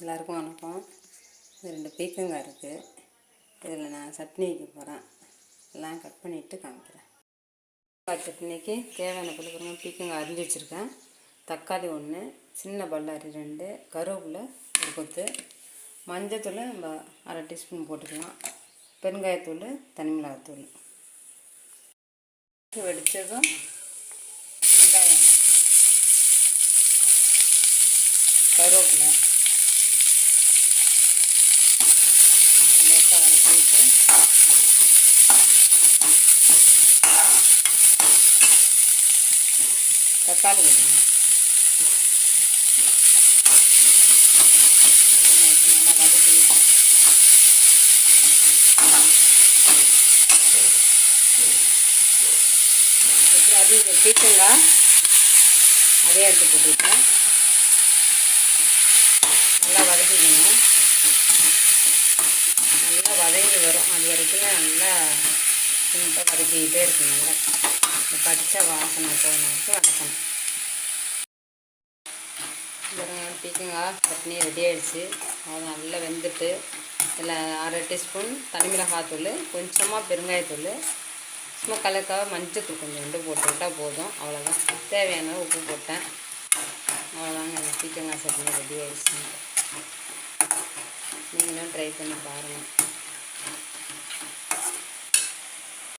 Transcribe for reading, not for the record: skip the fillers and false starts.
எல்லாருக்கும் வணக்கம். இது 2 பீக்கங்காய் இருக்குது. இதில் நான் சட்னி வைக்க போகிறேன். எல்லாம் கட் பண்ணிவிட்டு காமிக்கிறேன். சட்னிக்கு தேவையான பொருட்கள் பீக்கங்காய் அரிஞ்சு வச்சுருக்கேன். தக்காளி 1, சின்ன பல்லாரி 2, கருவேப்பிலை 1 கொத்து, மஞ்சத்தூள் நம்ம 1/2 டீஸ்பூன் போட்டுக்கலாம், பெருங்காயத்தூள், தனி மிளகாத்தூள். வெடித்ததும் வெங்காயம், கருவேப்பிலை லேசாக வதக்கிட்டு தக்காளி விடணும். நல்லா வதக்கிட்டு அது பீக்கங்காய் அதே எடுத்து போட்டுவிட்டேன். நல்லா வதக்கிக்கணும். நல்லா வதங்கி வரும். அது வரைக்கும் நல்லா சிம்பிளாக வதக்கிக்கிட்டே இருக்கணும். நல்லா பச்சை வாசனை போன வரைக்கும் வதக்கணும். பீக்கங்காய் சட்னி ரெடி ஆகிடுச்சு. அது நல்லா வெந்துட்டு இதில் 1/2 டீஸ்பூன் தனி மிளகாத்தூள், கொஞ்சமாக பெருங்காயத்தூள், சும்மா கலக்காக மஞ்சத்தூள் கொஞ்சோண்டு போட்டுவிட்டால் போதும். அவ்வளோதான். தேவையான உப்பு போட்டேன். அவ்வளோதாங்க, அந்த பீக்கங்காய் சட்னி ரெடி ஆகிடுச்சு. நீங்களும் ட்ரை பண்ணி பாருங்கள்.